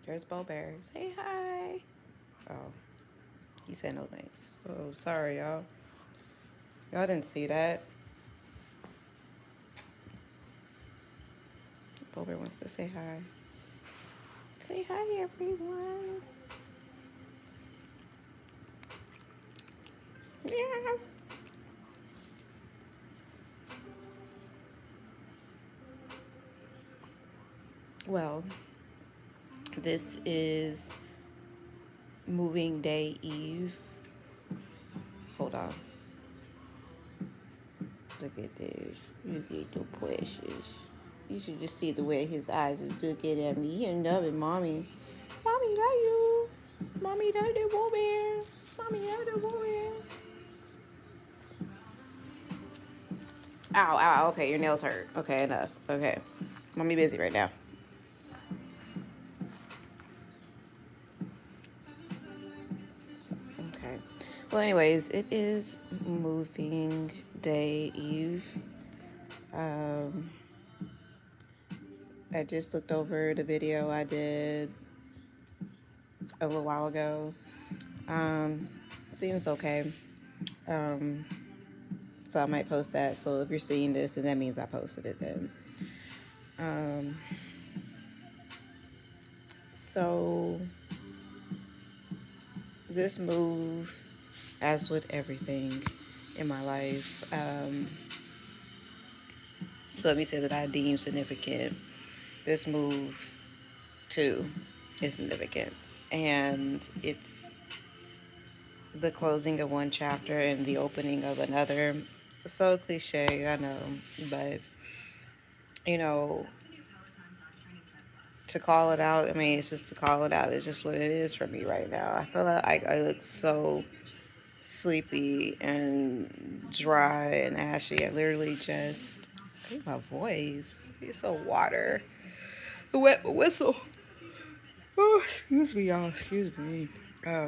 There's Bo Bear. Say hi. Oh, he said no thanks. Oh, sorry, y'all. Y'all didn't see that. Bo Bear wants to say hi. Say hi, everyone. Yeah. Well, this is moving day eve. Hold on. Look at this. Look at the precious. You should just see the way his eyes is looking at me. He loving mommy. Mommy love you. Mommy love the woman. Mommy love the woman. Ow, ow, okay, your nails hurt. Okay, enough. Okay. Mommy busy right now. Okay. Well, anyways, it is moving day eve. Um, I just looked over the video I did a little while ago. Seems okay. Um, so I might post that. So if you're seeing this, then that means I posted it then. Um, so this move, as with everything in my life, let me say that I deem significant. This move too is significant, and it's the closing of one chapter and the opening of another. So cliche, I know, but you know, to call it out, I mean, it's just to call it out. It's just what it is for me right now. I feel like I look so sleepy and dry and ashy. I literally just, I think my voice, it's so water. The wet whistle. Oh, excuse me, y'all. Excuse me. I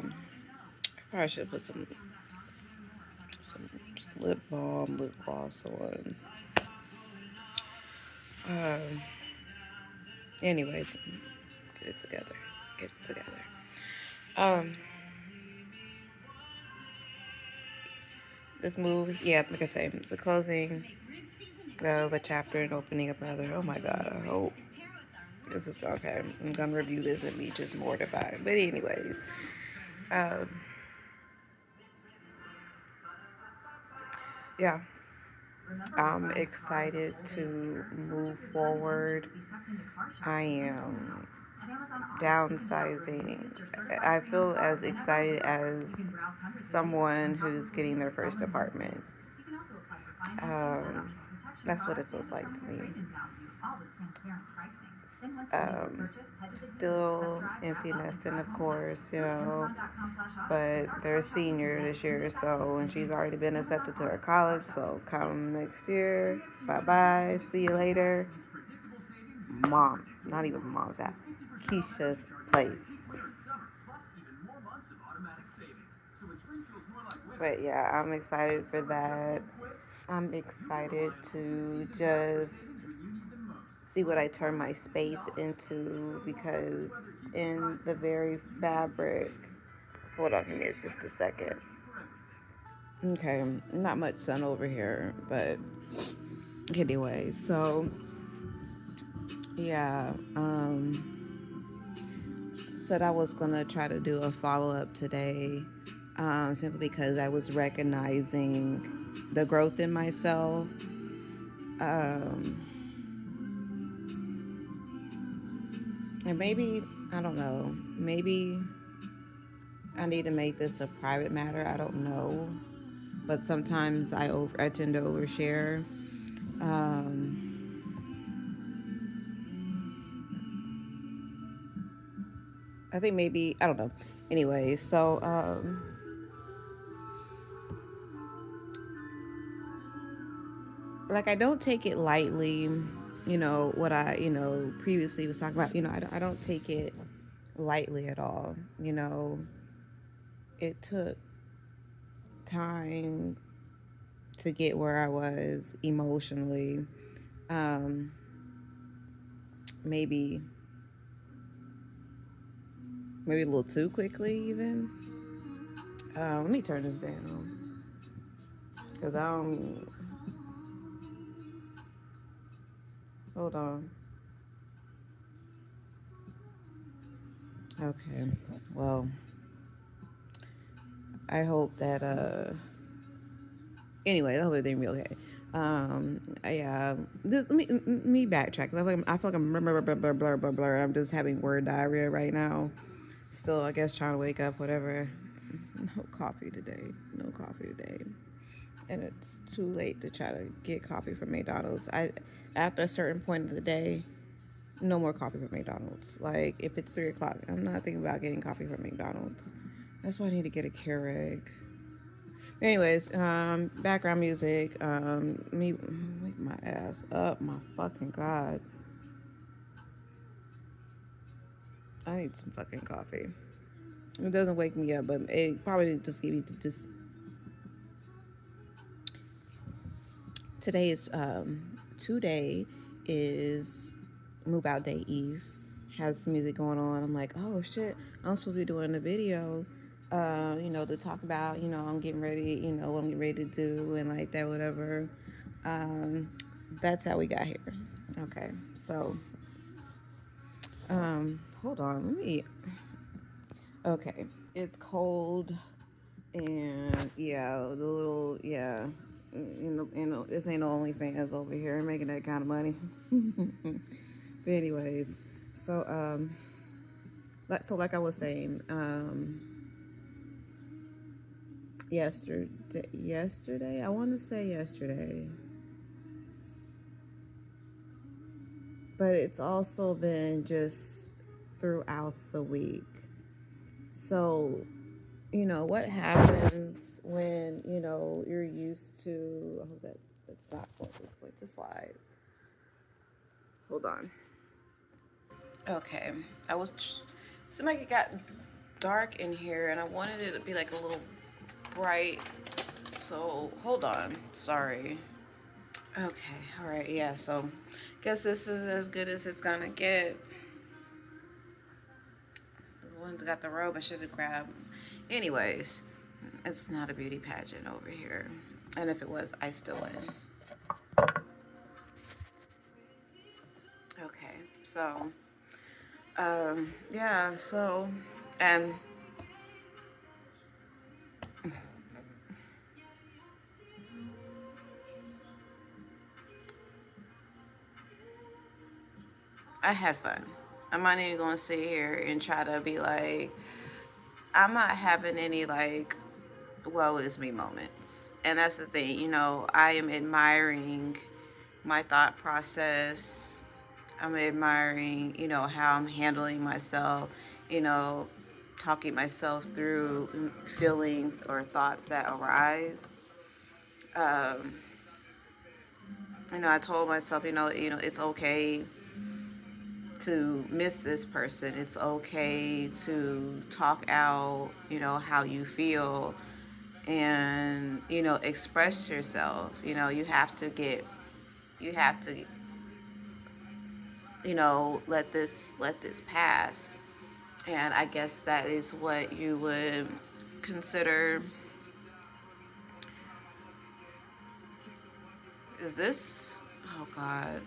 probably should put some lip balm, lip gloss on. Um, anyways, get it together. Get it together. Um, this move, yeah, like I say, the closing of a chapter and opening of another. Oh my God, I hope this is okay. I'm gonna review this and be just mortified. But anyways, um, yeah, I'm excited to move forward. I am downsizing. I feel as excited as someone who's getting their first apartment. Um, that's what it feels like to me. Um, Still empty nesting, of course, but they're a senior this year, so and she's already been accepted to her college. So come next year, bye bye, see you later. Mom, not even mom's app, Keisha's place. But yeah, I'm excited for that. I'm excited to just see what I turn my space into because in the very fabric. Hold on, give me just a second. Okay, not much sun over here, but anyway, so yeah, said I was gonna try to do a follow up today, simply because I was recognizing the growth in myself. Um, and maybe, I don't know, maybe I need to make this a private matter. I don't know, but sometimes I tend to overshare. Um, I think maybe I don't know. Anyway, so like I don't take it lightly. What I previously was talking about. I don't take it lightly at all. It took time to get where I was emotionally. Um, Maybe maybe a little too quickly even. Let me turn this down because I don't. Hold on. Okay. Well, I hope that anyway, I hope everything will be okay. Yeah, just me backtrack. I feel like I'm blur. I'm just having word diarrhea right now. Still, I guess trying to wake up. Whatever. No coffee today. No coffee today. And it's too late to try to get coffee from McDonald's. After a certain point of the day, no more coffee from McDonald's. Like if it's 3 o'clock, I'm not thinking about getting coffee from McDonald's. That's why I need to get a Keurig. Anyways, background music. Me wake my ass up. My fucking god. I need some fucking coffee. It doesn't wake me up, but it probably just give me to just. Today is move out day eve. Has some music going on. I'm like, oh shit, I'm supposed to be doing a video. To talk about, I'm getting ready, what I'm getting ready to do and like that, whatever. Um, that's how we got here. Okay, so hold on, let me. Okay, it's cold, and yeah, the little yeah, this ain't no OnlyFans over here making that kind of money. But anyways, so like I was saying, yesterday, I want to say yesterday, but it's also been just throughout the week. So, what happens when, you're used to, I hope that's not going to slide. Hold on. Okay. Seemed like it got dark in here and I wanted it to be like a little bright. So, hold on. Sorry. Okay. All right. Yeah. So, guess this is as good as it's gonna get. The one that got the robe I should have grabbed. Anyways, it's not a beauty pageant over here. And if it was, I still win. Okay. So, yeah. So, and I had fun. I'm not even gonna sit here and try to be like, I'm not having any like, woe is me moments. And that's the thing, I am admiring my thought process. I'm admiring, how I'm handling myself, you know, talking myself through feelings or thoughts that arise. Um, I told myself, it's okay to miss this person. It's okay to talk out, how you feel and, express yourself. You have to, let this pass. And I guess that is what you would consider. Is this? Oh God.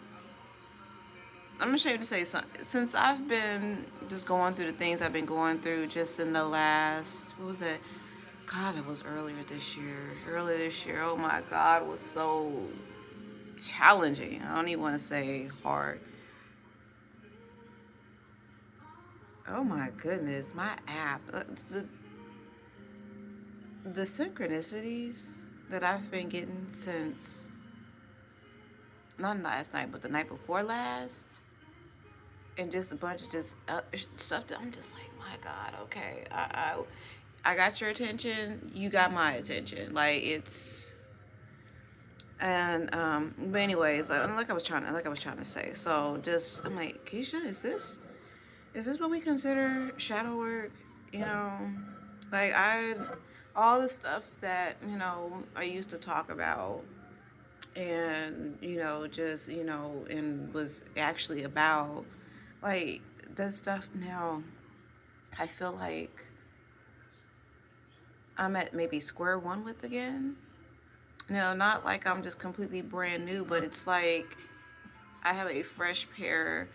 I'm ashamed to say something. Since I've been just going through the things I've been going through just in the last, what was it? God, it was earlier this year. Earlier this year, oh my God, was so challenging. I don't even want to say hard. Oh my goodness, my app. The synchronicities that I've been getting since, not last night, but the night before last, and just a bunch of just stuff that I'm just like, my God, okay, I got your attention, you got my attention, like it's, and but anyways, like I was trying to say, so just I'm like, Keisha, is this what we consider shadow work? You know, like all the stuff that I used to talk about and just and was actually about like that stuff now I feel like I'm at maybe square one with again. No, not like I'm just completely brand new, but it's like I have a fresh pair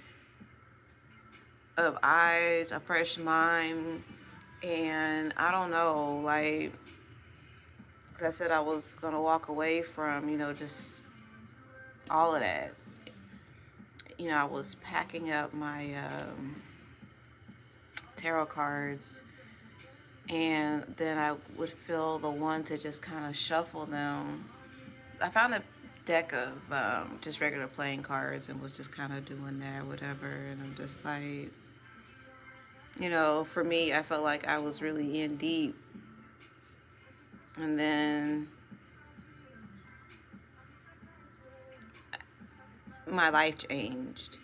of eyes, a fresh mind, and I don't know, like, 'cause I said I was gonna walk away from, just all of that. I was packing up my tarot cards, and then I would feel the one to just kind of shuffle them. I found a deck of just regular playing cards and was just kind of doing that, whatever. And I'm just like, for me, I felt like I was really in deep. And then my life changed.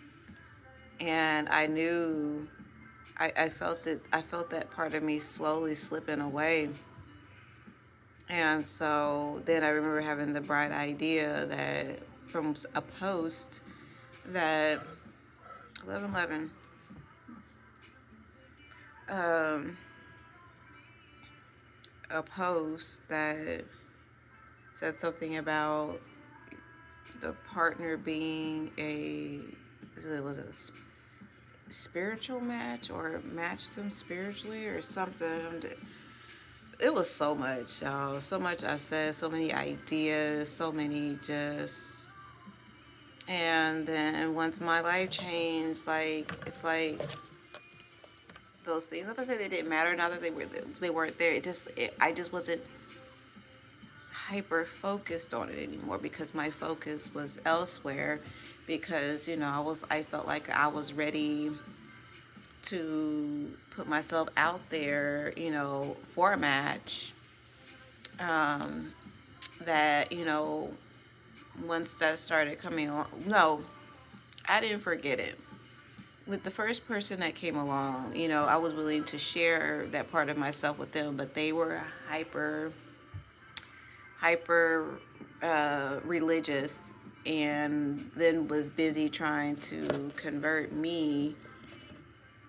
And I knew, I felt that, part of me slowly slipping away. And so then I remember having the bright idea that from a post that 1111 um, a post that said something about the partner being was it a spiritual match or match them spiritually or something. It was so much, y'all. So much I said, so many ideas, so many just. And then once my life changed, like it's like those things. Not to say they didn't matter. Not that they weren't there. I just wasn't hyper focused on it anymore because my focus was elsewhere. Because I felt like I was ready to put myself out there, for a match. Um, that once that started coming on, no, I didn't forget it. With the first person that came along, I was willing to share that part of myself with them, but they were hyper religious, and then was busy trying to convert me,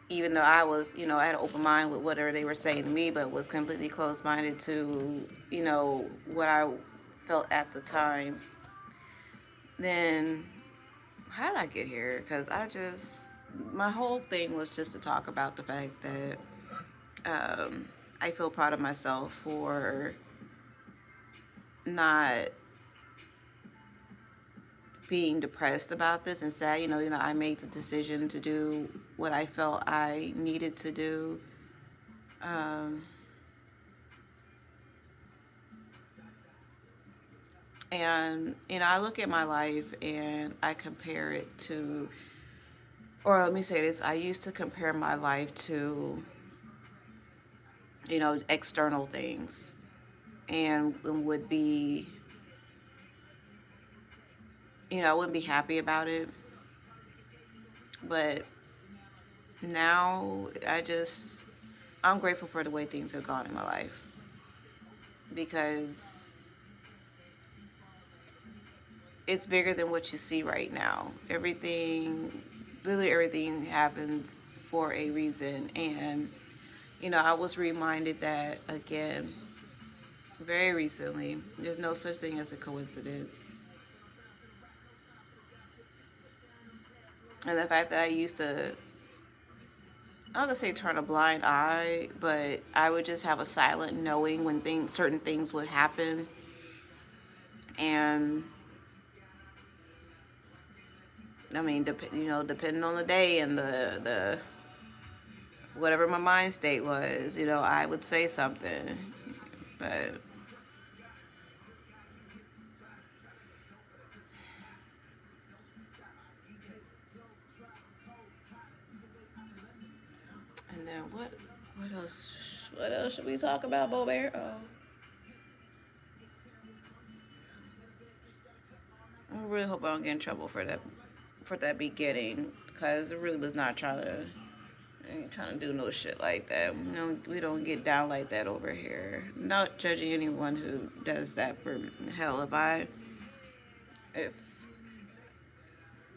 even though I was, I had an open mind with whatever they were saying to me, but was completely closed minded to, what I felt at the time. Then, how did I get here? Because my whole thing was just to talk about the fact that I feel proud of myself for not being depressed about this and sad. I made the decision to do what I felt I needed to do. Um, and I look at my life and I compare it to, or let me say this: I used to compare my life to, external things, and would be, I wouldn't be happy about it. But now I'm grateful for the way things have gone in my life, because it's bigger than what you see right now. Literally everything happens for a reason. And, I was reminded that again very recently. There's no such thing as a coincidence. And the fact that I used to, I don't want to say turn a blind eye, but I would just have a silent knowing when certain things would happen. And I mean, depending on the day and the whatever my mind state was, I would say something. But and then what else? What else should we talk about, Bo Bear? Oh, I really hope I don't get in trouble for that beginning, because I really was not trying to. I ain't trying to do no shit like that. We don't get down like that over here. Not judging anyone who does that. For hell, if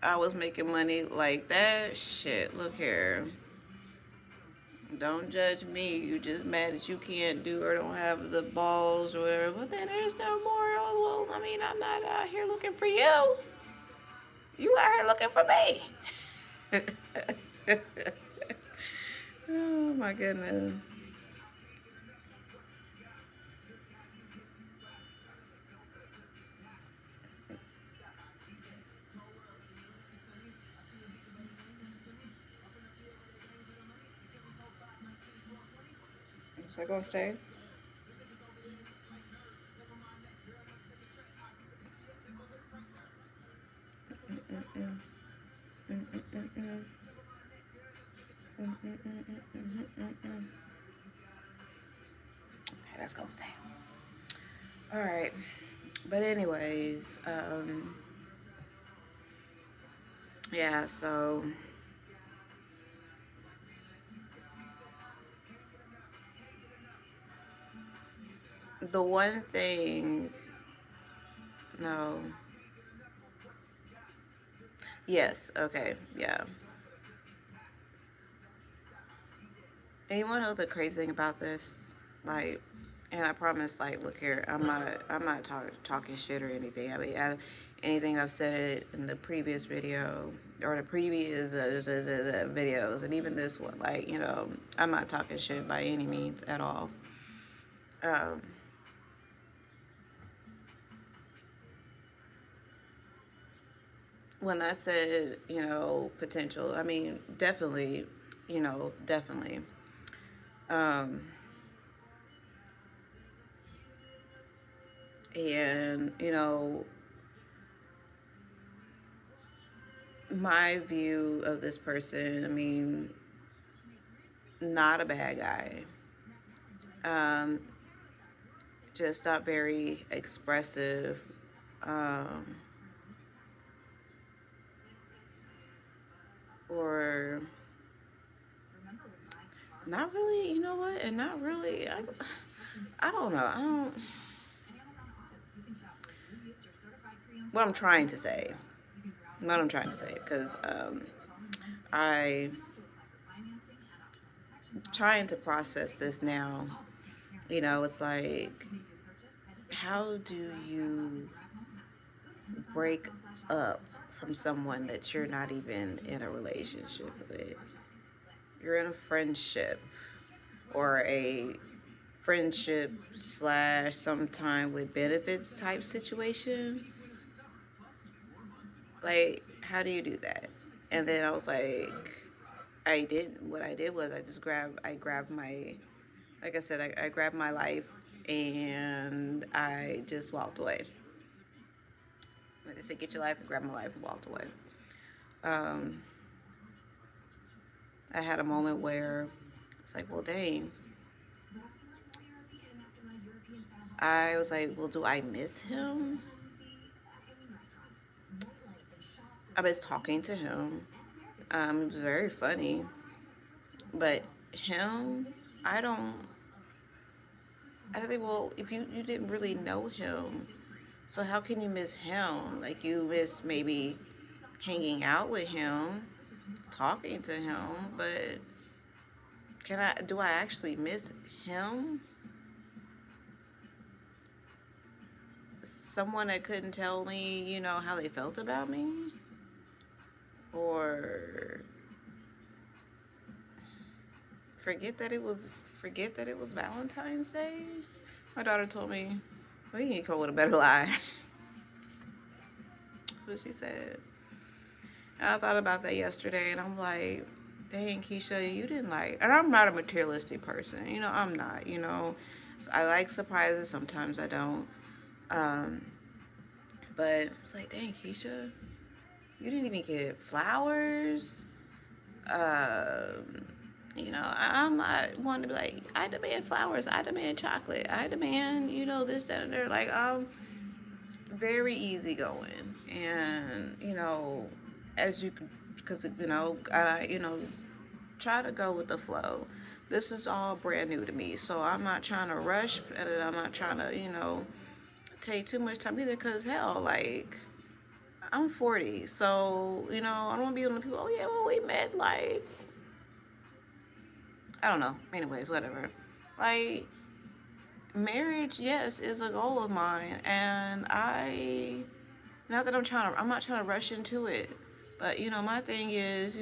I was making money like that, shit, look here. Don't judge me. You just mad that you can't do or don't have the balls or whatever. But then there's no more. Oh, well, I mean, I'm not out here looking for you. You out here looking for me. Oh my goodness. Is that gonna stay? Mm-mm-mm. Mm-mm-mm-mm. Mm-mm-mm-mm-mm-mm. Okay, that's gonna stay. All right. But anyways, yeah. So the one thing, no, yes, okay, yeah. And you wanna know the crazy thing about this? Like, and I promise, like, look here, I'm not talking shit or anything. I mean, anything I've said in the previous video or the previous videos, and even this one, like, I'm not talking shit by any means at all. Um, when I said, potential, I mean, definitely, definitely. Um, and, my view of this person, I mean, not a bad guy. Um, just not very expressive. Um, or not really, you know what? And not really, I don't know. I don't, what I'm trying to say. What I'm trying to say. Because I trying to process this now. It's like, how do you break up from someone that you're not even in a relationship with? You're in a friendship or a friendship slash sometime with benefits type situation. Like, how do you do that? And then I was like, what I did was I grabbed my, like I said, I grabbed my life and I just walked away. Like they said, get your life and grab my life and walked away. Um, I had a moment where it's like, well, dang. I was like, well, do I miss him? I was talking to him. It was very funny. But him, I don't, I think, well, if you didn't really know him, so how can you miss him? Like, you miss maybe hanging out with him, talking to him, but do I actually miss him? Someone that couldn't tell me, how they felt about me? Or forget that it was, forget that it was Valentine's Day? My daughter told me, well, you need to come with a better lie. That's what she said. And I thought about that yesterday, and I'm like, dang, Keisha, you didn't like. And I'm not a materialistic person. I'm not. I like surprises. Sometimes I don't. Um, but it's like, dang, Keisha, you didn't even get flowers. Um, I'm not wanting to be like, I demand flowers. I demand chocolate. I demand, this, that, and there. Like, I'm very easygoing, and as you, because I try to go with the flow. This is all brand new to me, so I'm not trying to rush, and I'm not trying to take too much time either. Cause hell, like I'm 40, so I don't want to be on the people. Oh yeah, well we met like I don't know. Anyways, whatever. Like, marriage, yes, is a goal of mine, and not that I'm not trying to rush into it, but my thing is,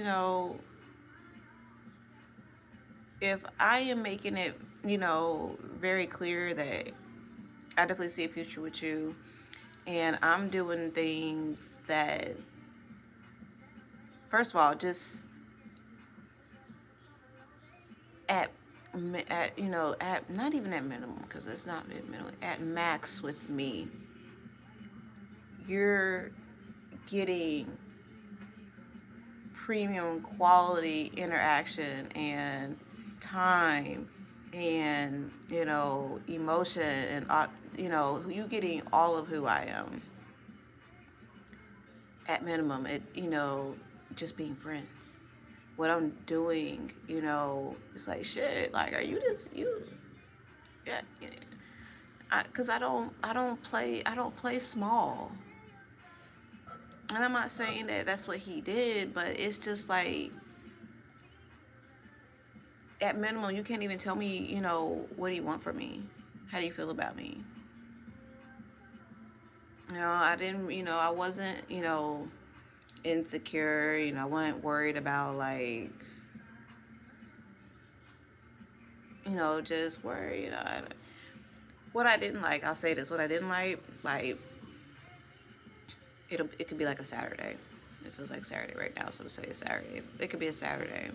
if I am making it, very clear that I definitely see a future with you, and I'm doing things that, first of all, just at at not even at minimum, because it's not at minimum, at max with me, you're getting premium quality interaction and time and emotion and you getting all of who I am at minimum. It just being friends. What I'm doing, it's like shit. Like, are you just you? Yeah, because I don't play small. And I'm not saying that that's what he did, but it's just like, at minimum, you can't even tell me, what do you want from me? How do you feel about me? I didn't, I wasn't, insecure. I wasn't worried about, like, just worry. What I didn't like, I'll say this, what I didn't like, it could be like a Saturday. It feels like Saturday right now, so to say a Saturday. It could be a Saturday.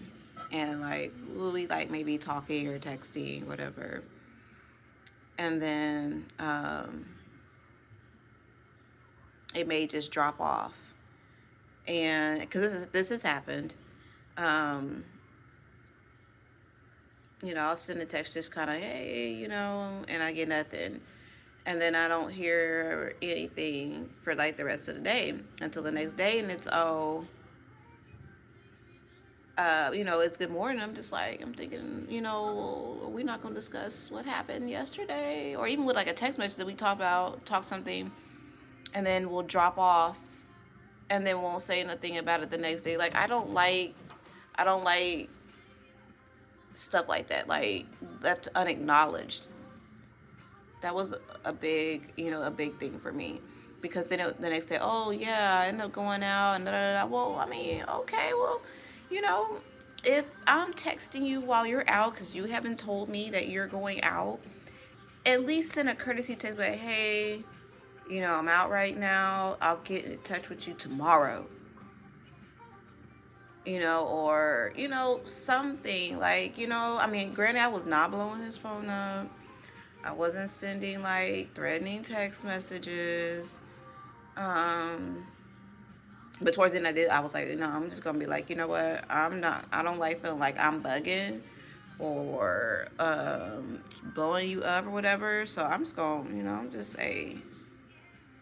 And, like, we'll be, like, maybe talking or texting, whatever. And then it may just drop off. And because this has happened, um, I'll send a text just kind of, hey, and I get nothing. And then I don't hear anything for, like, the rest of the day until the next day. And it's, it's good morning. I'm thinking, are we not going to discuss what happened yesterday? Or even with, like, a text message that we talk something, and then we'll drop off, and then won't say nothing about it the next day. Like, I don't like stuff like that, like, left unacknowledged. That was a big thing for me, because then the next day, oh yeah, I ended up going out and da da da. Well, I mean, okay, well, you know, if I'm texting you while you're out because you haven't told me that you're going out, at least send a courtesy text like, hey, I'm out right now. I'll get in touch with you tomorrow. Or, something like, I mean, granted, I was not blowing his phone up. I wasn't sending, like, threatening text messages. Um, but towards the end, I was like, I'm just gonna be like, you know what? I don't like feeling like I'm bugging or blowing you up or whatever. So I'm just gonna, I'm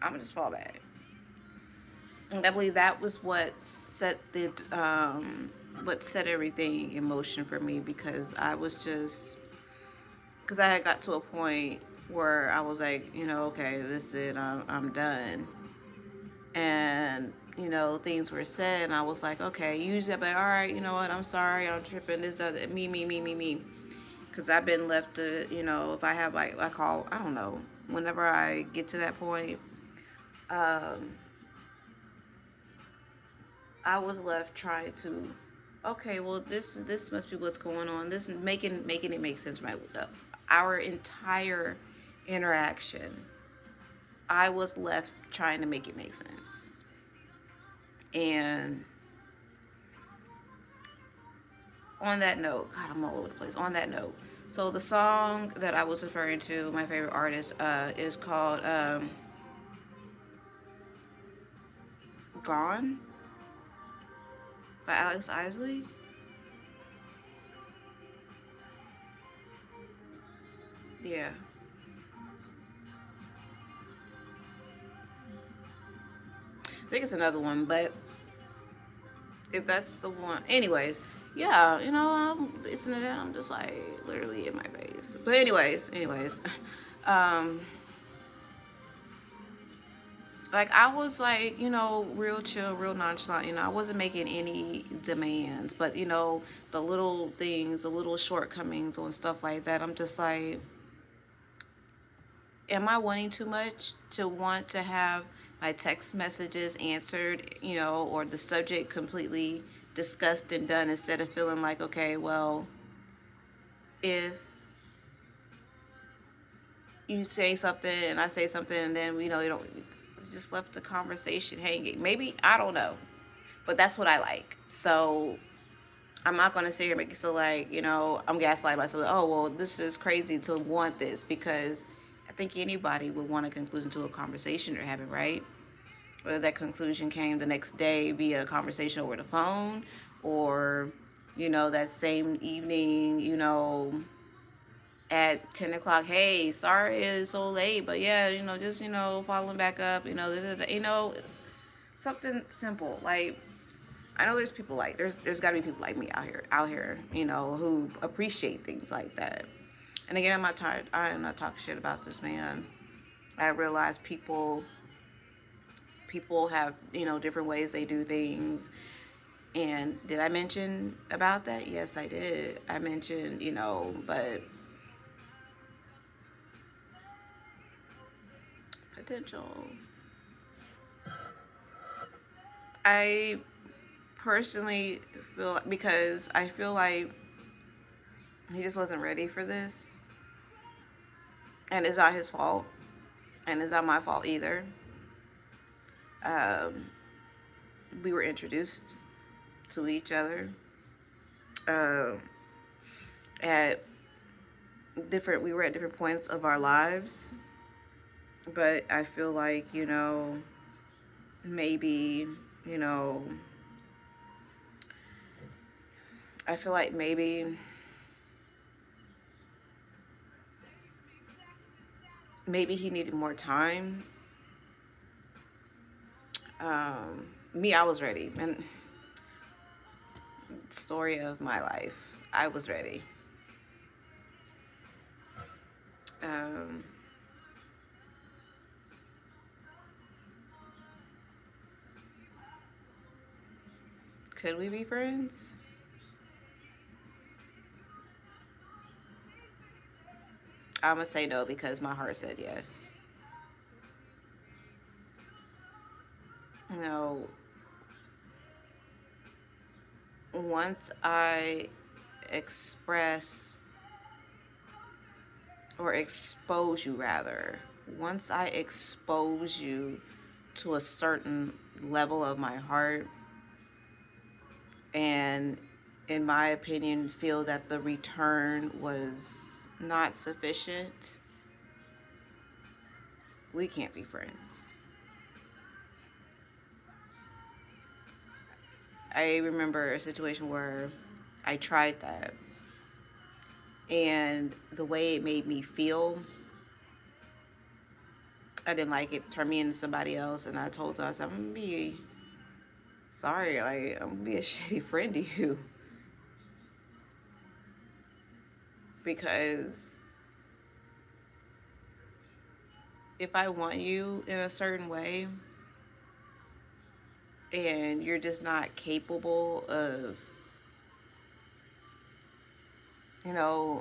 gonna just fall back. And I believe that was what set everything in motion for me, because I had got to a point where I was like, okay, this is it, I'm done. And, things were said, and I was like, okay, usually I'd be like, all right, you know what, I'm sorry, I'm tripping, this, does it, me. Because I've been left to, if I have, like, I don't know, whenever I get to that point, um, I was left trying to, okay, well, this must be what's going on. This is making it make sense, right? Our entire interaction, I was left trying to make it make sense. And on that note, God, I'm all over the place. On that note, so the song that I was referring to, my favorite artist, is called "Gone" by Alex Isley. Yeah, I think it's another one, but if that's the one, anyways, yeah, I'm listening to that. I'm just like literally in my face. But anyways, um, like I was like, real chill, real nonchalant. I wasn't making any demands, but the little things, the little shortcomings on stuff like that, I'm just like, am I wanting too much to want to have my text messages answered, or the subject completely discussed and done instead of feeling like, okay, well, if you say something and I say something and then, you don't, you just left the conversation hanging. Maybe, I don't know, but that's what I like. So I'm not going to sit here and make it so like, I'm gaslighting myself. Oh, well, this is crazy to want this because I think anybody would want a conclusion to a conversation they're having, right? Whether that conclusion came the next day via a conversation over the phone or, that same evening, at 10 o'clock, hey, sorry it's so late, but yeah, just, following back up, something simple. Like, I know there's people like, there's got to be people like me out here, who appreciate things like that. And again, I am not talking shit about this man. I realize people have, different ways they do things. And did I mention about that? Yes, I did. I mentioned, but potential. I personally feel, because I feel like he just wasn't ready for this. And it's not his fault. And it's not my fault either. Um, we were introduced to each other uh, at we were at different points of our lives. But I feel like, maybe, you know, I feel like maybe he needed more time. Me, I was ready. And story of my life, I was ready. Um, could we be friends? I'm gonna say no because my heart said yes. You know, once I express or expose you, rather, once I expose you to a certain level of my heart, and in my opinion, feel that the return was not sufficient, we can't be friends. I remember a situation where I tried that, and the way it made me feel, I didn't like it. Turned me into somebody else, and I told us, I'm gonna be sorry, like I'm gonna be a shitty friend to you because if I want you in a certain way and you're just not capable of,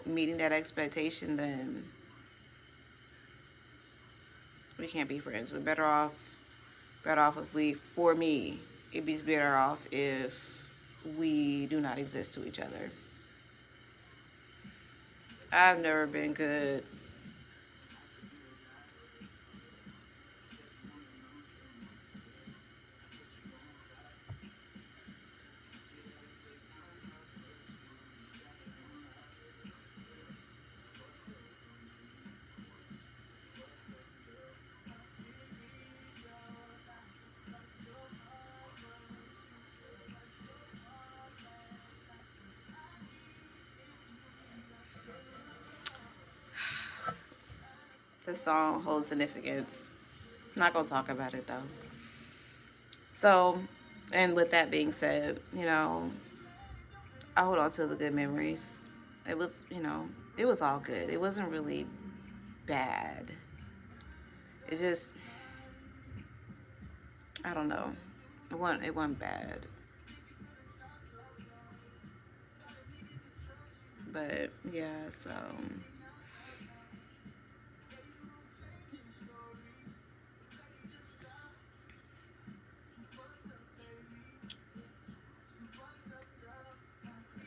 meeting that expectation, then we can't be friends. We're better off if we, for me, it'd be better off if we do not exist to each other. I've never been good. This song holds significance. Not gonna talk about it though. So, and with that being said, I hold on to the good memories. It was, it was all good. It wasn't really bad. It just, I don't know. It wasn't bad, but yeah.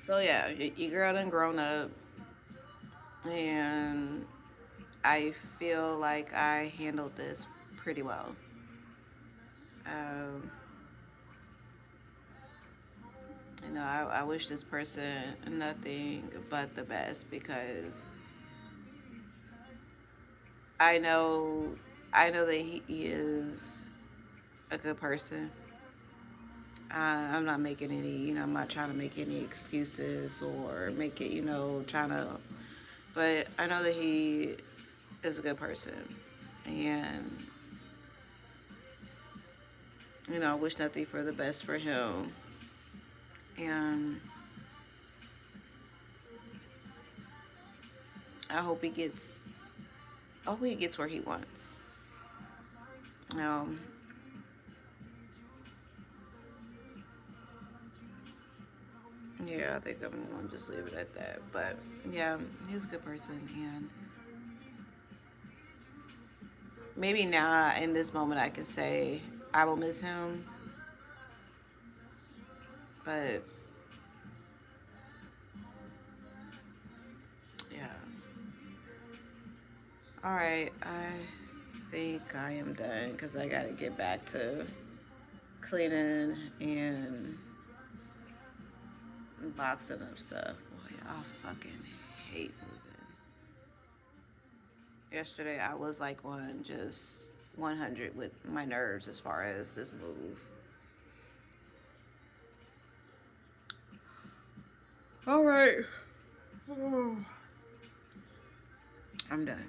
So yeah, your girl done grown up, and I feel like I handled this pretty well. Um, I wish this person nothing but the best because I know I know that he is a good person. I'm not making any, I'm not trying to make any excuses or make it, trying to, but I know that he is a good person. And, I wish nothing for the best for him. And I hope he gets, I hope he gets where he wants. Um, yeah, I think I'm gonna just leave it at that. But yeah, he's a good person, and maybe now in this moment I can say I will miss him, but yeah. All right, I think I am done because I gotta get back to cleaning and boxing up stuff. Boy, I fucking hate moving. Yesterday I was like on just 100 with my nerves as far as this move. All right. I'm done.